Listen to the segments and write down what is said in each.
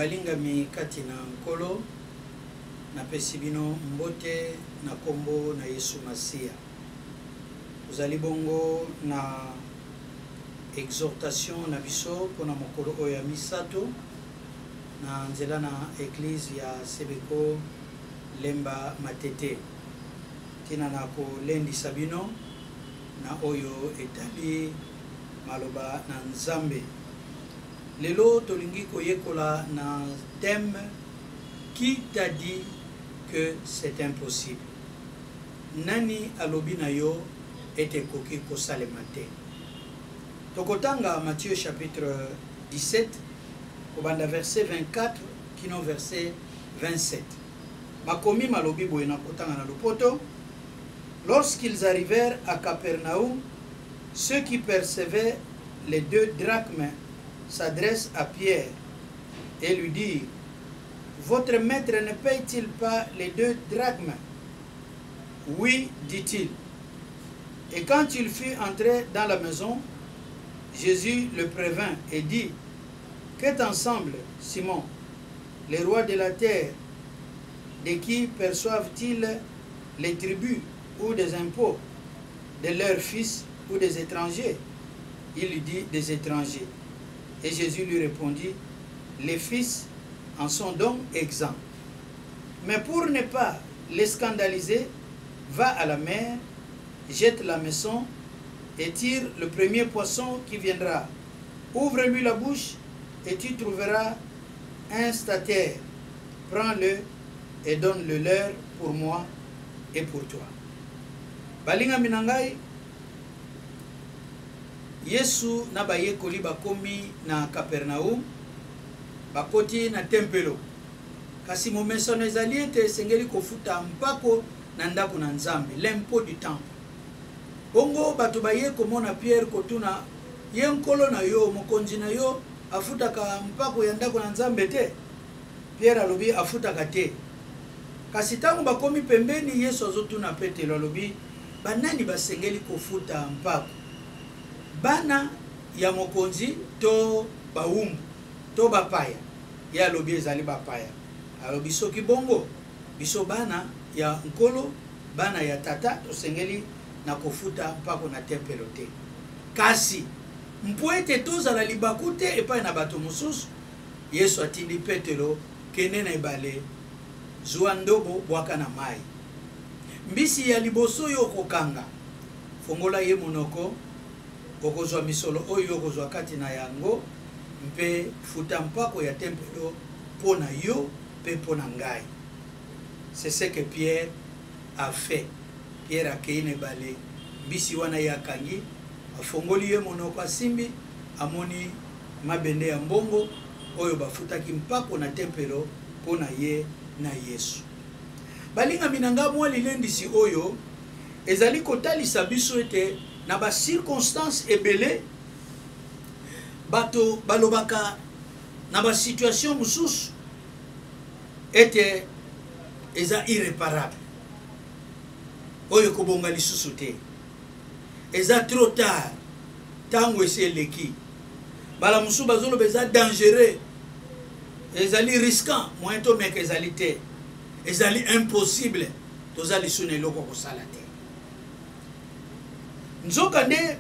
balingami kati na nkolo na pesibino mbote na kombo na Yesu Masia. Uzali bongo na exhortation na biso pona mokolo oyo ya misato na nzela na église ya Sebeko Lemba Matete. Tina na ko lendi sabino na oyo etali maloba na Nzambe. Lelo tolingi koyekola na thème qui t'a dit que c'est impossible. Nani alobi na yo ete koki kosalema te. Tokotanga Matthieu chapitre 17 obanda verset 24 kino verset 27. Makomi malobi boye na kotanga na lopoto. Lorsqu'ils arrivèrent à Capernaum, ceux qui percevaient les 2 drachmes s'adressent à Pierre et lui disent: votre maître ne paye-t-il pas les 2 drachmes? Oui, dit-il. Et quand il fut entré dans la maison, Jésus le prévint et dit: qu'est ensemble, Simon, les rois de la terre, de qui perçoivent-ils les tribus ou des impôts? De leurs fils ou des étrangers? Il lui dit: des étrangers. Et Jésus lui répondit: les fils en sont donc exempts. Mais pour ne pas les scandaliser, va à la mer, jette la maçon et tire le premier poisson qui viendra. Ouvre-lui la bouche et tu trouveras un stataire. Prends-le et donne-le leur pour moi et pour toi. Balinga minangai Yesu na bayekoli bakomi na Capernaum, bakoti na tempelo. Kasi momesono ezali ete esengeli kofuta mpako na ndako na Nzambe, l'impôt du temple. Bongo bato baye komona Pierre kotuna ye nkolo na yo, mokonzi na yo afutaka mpako ya ndako na Nzambe te. Pierre alobi afutaka te. Kasi tangu bakomi pembeni, Yesu azotuna Petelo alobi banani basengeli kofuta mpako? Bana ya mokonzi to baumbu to bapaya? Ya alobi ezali bapaya. Alobi soki bongo biso bana ya nkolo, bana ya tata tosengeli na kofuta mpako na tempelo te. Kasi mpo ete tozala libaku te epai na bato mosusu, Yesu atindi Petelo kende na ebale, zwa ndobo bwaka na mai. Mbisi ya liboso yo kokanga, fongola ye monoko, okozwa misolo oyo okozwa kati na yango, mpe futa mpako ya tempelo pona yo pe pona ngai. C'est ce que Pierre a fait. Pierre a kei ne bale, mbisi wana ya kangi, afongoli ye monoko asimbi, amoni mabende ya mbongo, oyo bafutaki mpako na tempelo pona ye na Yesu. Balinga minanga mwa lilendisi oyo ezali kotalisa biso ete na ba circonstances ebele bato balobaka na ba situation mususu ete eza irréparable, oyo kobonga lisusu te, eza trop tard, tango ese leki. Bala musu bazoloba eza dangereux, ezali risquant, moyen to meka ezali te, ezali impossible, tozali sune loko kosala te. Nzokande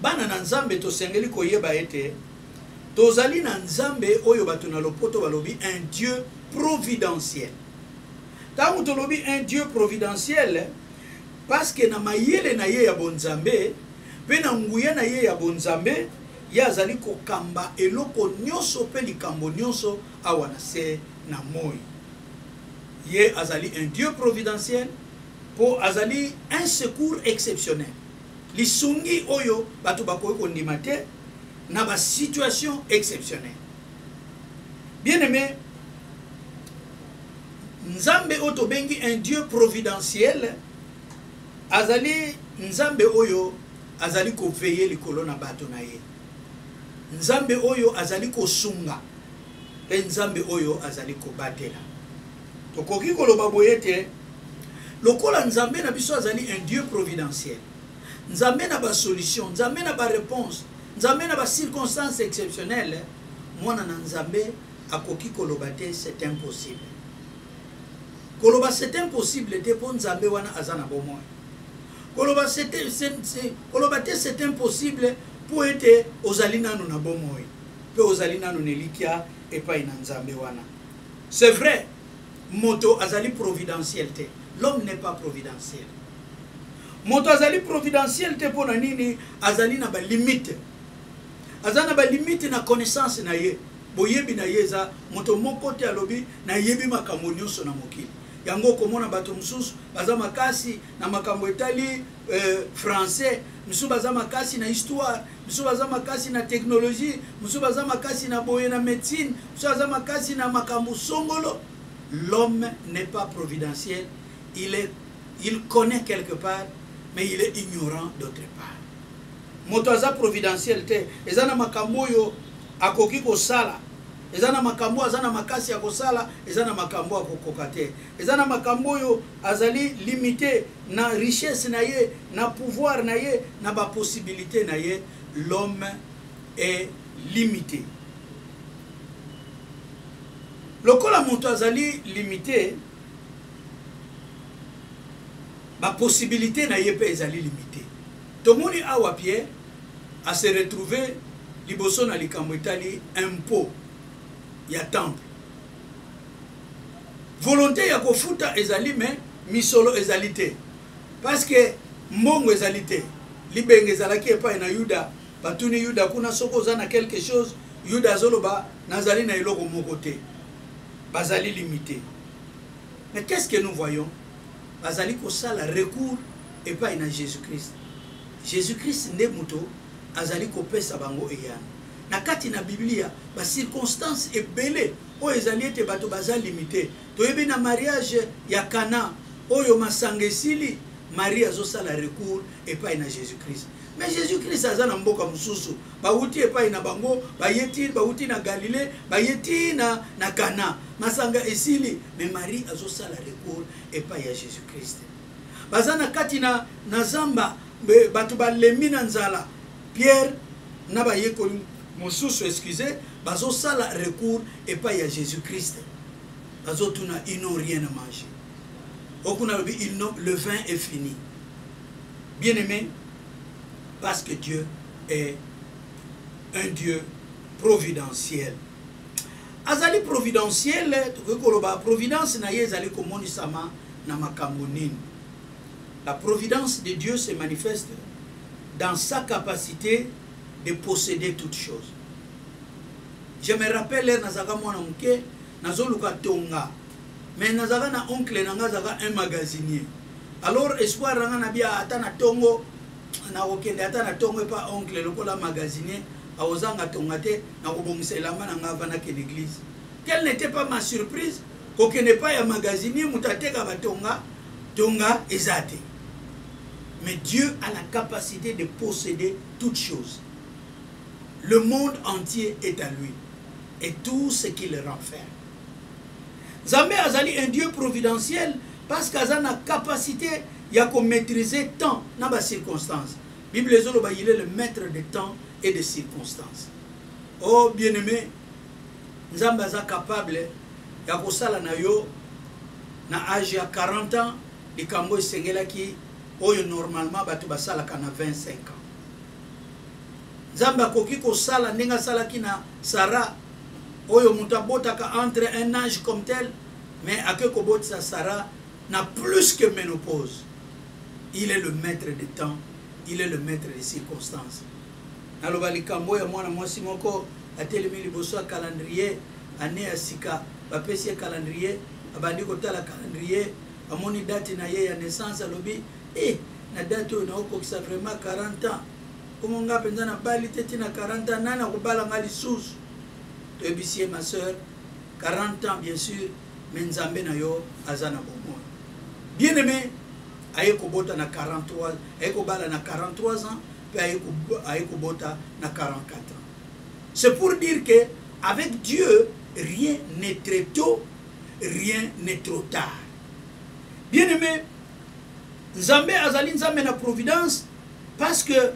bana na Nzambe tosengeli koyeba ete tozali na Nzambe oyo bato na lopoto balobi un Dieu providentiel. Tango tolobi un Dieu providentiel, parce que na mayele na ye ya bonzambe, pe na nguya na ye ya bonzambe, ya azali kokamba eloko nyonso pe likambo nyonso awa na se na moi. Ye azali un Dieu providentiel, po azali un secours exceptionnel. Lisungi oyo bato bakoki kondima te na ba situation exceptionnelle. Bien aimé, Nzambe oto bengi un Dieu providentiel, azali Nzambe oyo azali ko veiller likolo na bato na ye. Nzambe oyo azali ko sunga, pe Nzambe oyo azali ko batela. Tokoki koloba boyete lokola Nzambe na biso azali un Dieu providentiel. Nzambe na ba solution, Nzambe na ba réponse, Nzambe na ba circonstances exceptionnelles, mwana na Nzambe akoki koloba te c'est impossible. Koloba c'est impossible te po nzambe wana azana bomoi. Koloba c'est impossible pour être ozali nanu na bomoi. Pe ozali nanu nelikia epai na nzambe wana. C'est vrai, moto azali providentiel te. L'homme n'est pas providentiel. Moto azali providentiel te pona nini azali na ba limite. Azana ba limite na connaissance na ye. Boyebi na yeza moto moko te alobi na yebi makambo nyonso na mokili. Yango komona bato mususu baza makasi na makambo etali français, mususu baza makasi na histoire, mususu baza makasi na technologie, mususu baza makasi na boye na médecine, mususu baza makasi na makambo songolo. L'homme n'est pas providentiel, il connaît quelque part, mais il est ignorant d'autre part. Moto aza providentiel te, ezana makambo yo akoki kosala. Ezana makambo azana makasi ya kosala, ezana makambo akokoka te. Ezana makambo yo azali limité na richesse na ye, na pouvoir na ye, na ba possibilité na ye. L'homme est limité. Lokola moto azali limité, ba possibilité na ye pe ezali limité. Tomoni awa Pierre a se retrouver liboso na likambo etali impôt ya temple. Volonté ya kofuta ezali mais misolo ezali te. Parce que mbongo ezali te. Libenge ezalaki epai na Yuda, batuni Yuda kuna soko za na quelque chose, Yuda zoloba nazali na eloko moko te. Bazali limité. Mais qu'est-ce que nous voyons? Bazali ko sala recours epai na Jésus-Christ. Jésus-Christ nde muto azali ko pesa bango eyana. Na kati na Biblia ba circonstance ebele o ezali ete bato baza limité. Toyebi na mariage ya Cana oyo masangesili Marie azosala recours epai na Jésus-Christ. Mais Jésus-Christ azana mboka mususu bauti epai na bango bayeti bauti na Galilée bayeti na Cana masanga esili, mais Marie azosala recours epai ya Jésus-Christ. Bazana kati na zamba bato balemi na nzala Pierre na bayekoli mususu excusez bazosala recours epai ya Jésus-Christ. Bazotuna ils n'ont rien à manger. Le vin est fini. Bien-aimé, parce que Dieu est un Dieu providentiel. Azali providentiel, providence na ye ezali komoni sama na makambo nini. La providence de Dieu se manifeste dans sa capacité de posséder toutes choses. Je me rappelle nazaka mwana muke nazoluka tonga. Mais nazaka na oncle nanga zaka un magasinier. Alors espoir ranga na bia ata na tongo na okende ata na tongo pa oncle lokola magasinier aozanga tonga te na kobongisela mana ngava na ke l'église. Quelle n'était pas ma surprise kokende pa ya magasinier mutateka batonga tonga ezate. Mais Dieu a la capacité de posséder toutes choses. Le monde entier est à lui et tout ce qui le renferme. Zambé azali un Dieu providentiel parce qu'il a la capacité de maîtriser temps dans les circonstances. La Bible dit qu'il est le maître de temps et de circonstances. Oh bien-aimé, Zambé est capable de faire na yo na âge de 40 ans, de kambo sengela ki oyo normalement batu basala kana 25 ans. Zambé koki ko sala ndinga sala ki na Sarah oyo mutabotaka entre un âge comme tel, mais akeko botsa Sarah n'a plus que ménopause. Il est le maître des temps, il est le maître des circonstances. Naloba likambo ya mwana mwasi moko atelemi liboso ya calendrier année ya sika bapesi ya calendrier abandi kotala calendrier amoni date na ye ya naissance alobi na date oyo naokokisa vraiment 40 ans komo nga penza na bali teti na 40 ans nana kobala nga lisusu. Toyebisie ma soeur 40 ans bien sûr mais nzambe na yo azana bomo. Bien aimé ayeko bota na 43 ayeko bala na 43 ans puis ayeko bota na 44 ans. C'est pour dire que avec Dieu rien n'est très tôt, rien n'est trop tard. Bien aimé, nzambe azali nzambe na providence parce que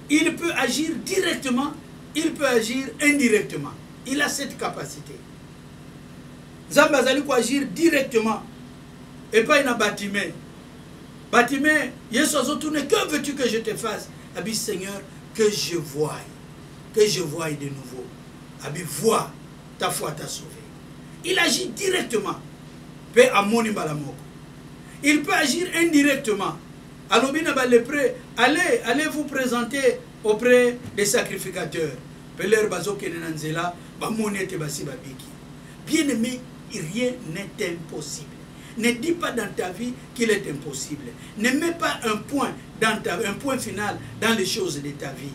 il peut agir directement, il peut agir indirectement. Il a cette capacité. Nzambe azali ko agir directement. Et pas une bâtiment. Bâtiment, Yesu azotourne, que veux-tu que je te fasse? Abi Seigneur, que je voie de nouveau. Abi, vois, ta foi t'a sauvé. Il agit directement. Pe amoni balamoko. Il peut agir indirectement. Alobina ba lépreux, allez vous présenter auprès des sacrificateurs. Peler bazo kenenanzela, ba monete basi babiki. Bien-aimé, rien n'est impossible. Ne dis pas dans ta vie qu'il est impossible. Ne mets pas un point final dans les choses de ta vie.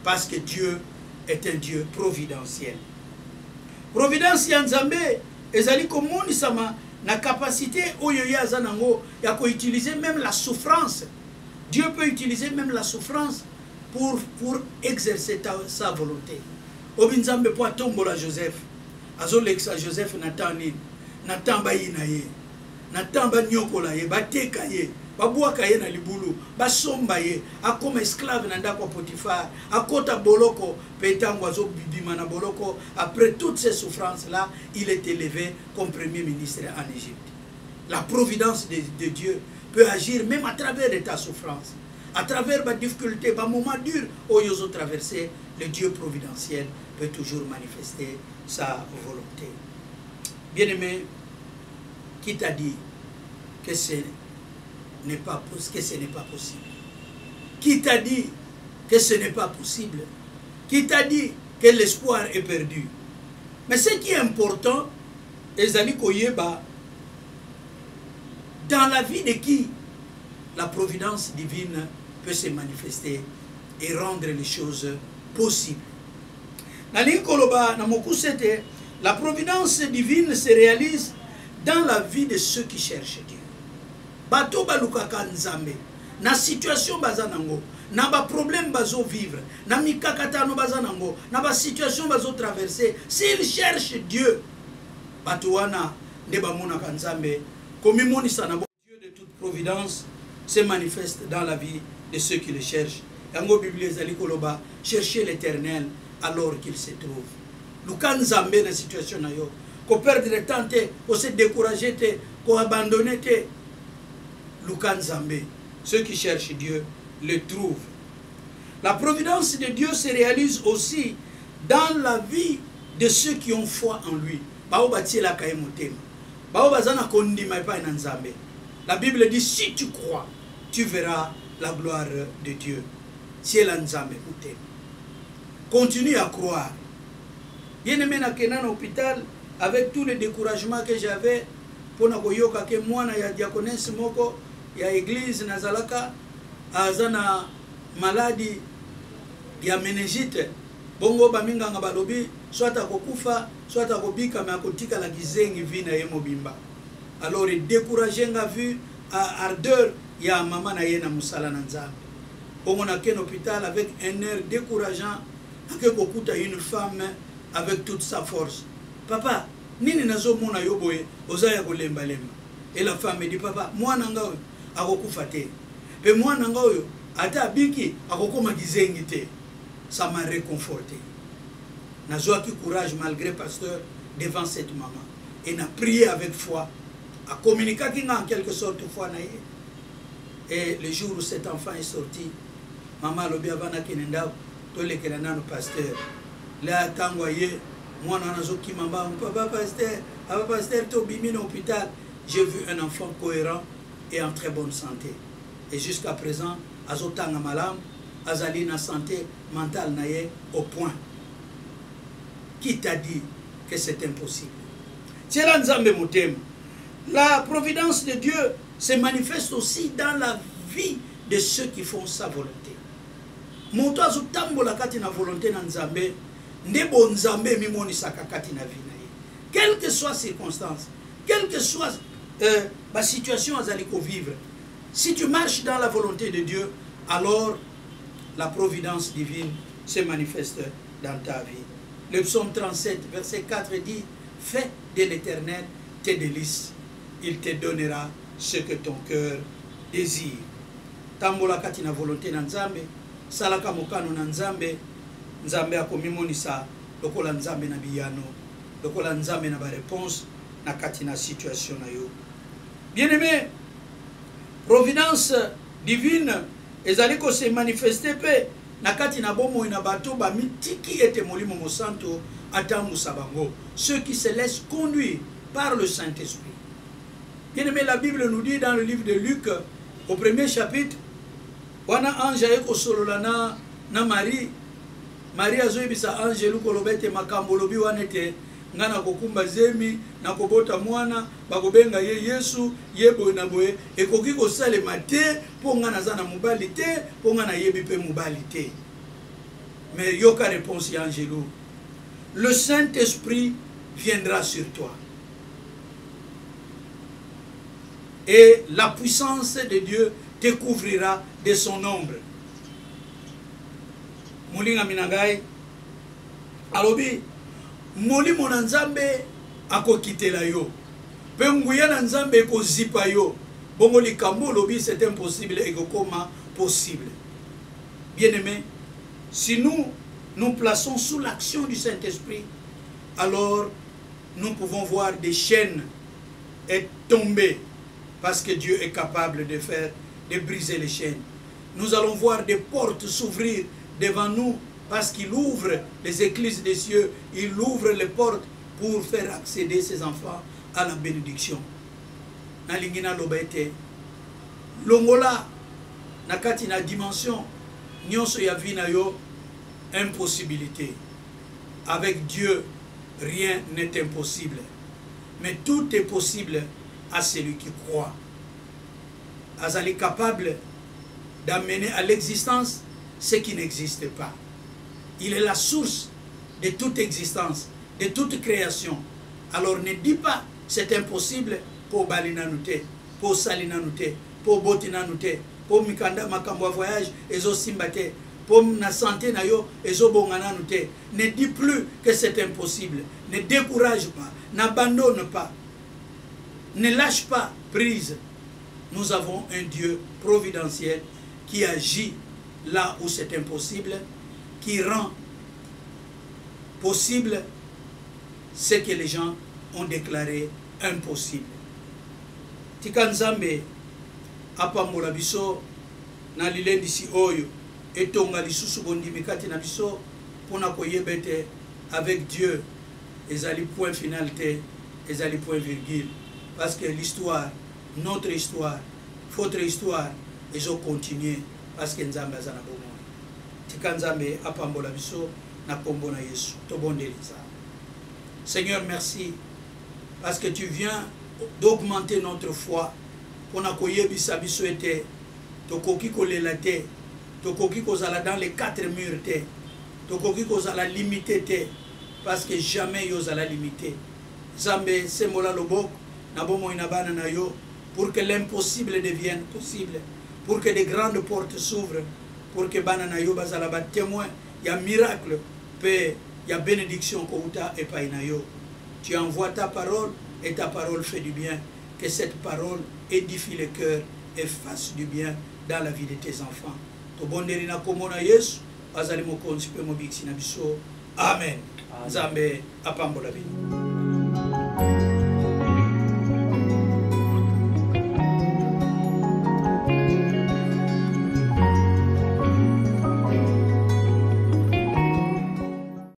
Parce que Dieu est un Dieu providentiel. Providentiel Nzambe, ezali komoni sama na capacité oyo ya zanango ya ko utiliser même la souffrance. Dieu peut utiliser même la souffrance pour exercer sa volonté. Obinzambe po tombola Joseph. Azolexa Joseph natani natamba inaye. Natamba nyokola ye bateka ye babuaka ye na libulu basomba ye akoma esclave na ndako Potifar akota boloko petango azo bibima na boloko. Après toutes ces souffrances là, il est élevé comme premier ministre en Égypte. La providence de Dieu peut agir même à travers de ta souffrance, à travers ma difficulté, ma moment dur où ils ont traversé. Le Dieu providentiel peut toujours manifester sa volonté. Bien-aimé, qui t'a dit que ce n'est pas possible? Qui t'a dit que ce n'est pas possible? Qui t'a dit que l'espoir est perdu? Mais ce qui est important, Ezali Koyeba, dans la vie de qui la providence divine peut se manifester et rendre les choses possibles. La providence divine se réalise dans la vie de ceux qui cherchent Dieu. Bato balukaka nzambe, na situation bazanango, na ba problème bazo vivre, na mikakatano bazanango, na ba situation bazo traverser, s'ils cherchent Dieu, bato wana ne bamonaka nzambe, komimoni sana Dieu de toute providence se manifeste dans la vie de ceux qui le cherchent. Yango Bible ezali koloba, cherchez l'Éternel alors qu'il se trouve. Luka nzambe na situation na yo. Qu'on perdre le temps, qu'on se décourager, qu'on abandonne. Lukan Zambé, ceux qui cherchent Dieu le trouvent. La providence de Dieu se réalise aussi dans la vie de ceux qui ont foi en lui. La Bible dit, si tu crois, tu verras la gloire de Dieu. Continue à croire. Bien-aimé, dans l'hôpital, avec tous les découragements que j'avais, pour nakoyoka ke mwana ya diaconesse moko ya église nazalaka azana maladie ya meningite bongo baminganga balobi soit akokufa soit akobika mais akotika la gizengi vina ye mobimba. Alors il découragé nga vu à ardeur ya mama na ye na musala na nzambe. Bongo na ken hôpital avec un air décourageant akekokuta une femme avec toute sa force. Papa, nini nazo mona yoboye ozaya kolemba lemba. Et la femme me dit, papa, moi nanga oyo akokufa te. Pe moi nanga oyo ata biki akokoma gizengi te. Ça m'a réconforté. Nazo ki courage malgré pasteur devant cette maman. Et n'a prié avec foi. A communiqué en quelque sorte foi na ye. Et le jour où cet enfant est sorti, maman lobi avana kenenda to lekela nanu pasteur. Là tango ye moi, papa pasteur, hôpital, j'ai vu un enfant cohérent et en très bonne santé. Et jusqu'à présent, azotanga malam, azali na santé mentale naye au point. Qui t'a dit que c'est impossible? La providence de Dieu se manifeste aussi dans la vie de ceux qui font sa volonté. Moto azotambola kati na volonté na Nzambe. Quelle que soit la circonstance, quelle que soit la situation à vivre, si tu marches dans la volonté de Dieu, alors la providence divine se manifeste dans ta vie. Le psaume 37, verset 4 dit, fais de l'Éternel tes délices, il te donnera ce que ton cœur désire. Tambola katina volonté na Nzambe, salaka mokano na Nzambe, Nzambe akomimonisa lokola nzambe na biyano, lokola nzambe na ba réponse na kati na situation na yo. Bien-aimé, providence divine ezali ko se manifester pe na kati na bomo na bato ba mitiki ete molimo mosanto atambusa bango, ceux qui se laissent conduire par le Saint-Esprit. Bien-aimé, la Bible nous dit dans le livre de Luc au 1er chapitre, wana ange eko sololana na Marie, Marie azoyebisa ange lukolobete makambo lobi wanete ngana kokumba zemi na kobota mwana bakobenga ye Yesu yebo na boye ekoki kosalema te po ngana za na mobali te po ngana yebi pe mobali te. Mais yoka réponse ya angelo, le Saint-Esprit viendra sur toi et la puissance de Dieu te couvrira de son ombre. Molinga minangai alobi molimo na nzambe akokitela yo pe nguya na nzambe ekozipa yo bongo likambo lobi c'est impossible ekokoma possible. Bien-aimé, si nous plaçons sous l'action du Saint-Esprit, alors nous pouvons voir des chaînes être tombées parce que Dieu est capable de briser les chaînes. Nous allons voir des portes s'ouvrir devant nous parce qu'il ouvre les écluses des cieux, il ouvre les portes pour faire accéder ses enfants à la bénédiction. Nalingina lobete longola nakati na dimension nyonso ya vie na yo impossibilité. Avec Dieu, rien n'est impossible. Mais tout est possible à celui qui croit. Azali capable d'amener à l'existence ce qui n'existe pas. Il est la source de toute existence, de toute création. Alors ne dis pas c'est impossible pour Balinanoute, pour Salinanoute, pour Botinanoute, pour Mikanda Makambo voyage, Ezo Simbate, pour na santé na yo, Ezo Bongananoute. Ne dis plus que c'est impossible. Ne décourage pas, n'abandonne pas, ne lâche pas prise. Nous avons un Dieu providentiel qui agit là où c'est impossible, qui rend possible ce que les gens ont déclaré impossible. Tikanzambe apambola biso na lilendi si oyo etonga lisusu bondimikati na biso pona koyebete avec Dieu ezali point final te, ezali point virgule, parce que l'histoire, notre histoire, votre histoire ezo continuer parce que nzambe azana bomo. Tikanzambe apambola biso na kombo na Yesu tobondelisa. Seigneur, merci parce que tu viens d'augmenter notre foi pour na koyebisa biso ete tokoki kolela te, tokoki kozala dans les quatre murs te, tokoki kozala limité te, parce que jamais yo zala limité. Zambe sembola lobok na bomo inabana na yo pour que l'impossible devienne possible, pour que des grandes portes s'ouvrent, pour que bana na yo bazala ba témoin ya miracle pe ya bénédiction ko uta e pa ina yo. Tu envoies ta parole et ta parole fait du bien. Que cette parole édifie le cœur et fasse du bien dans la vie de tes enfants. To bonderi na komona Yesu azali mokonzi pe mobiksi na biso. Amen. Nzambe apambola bino.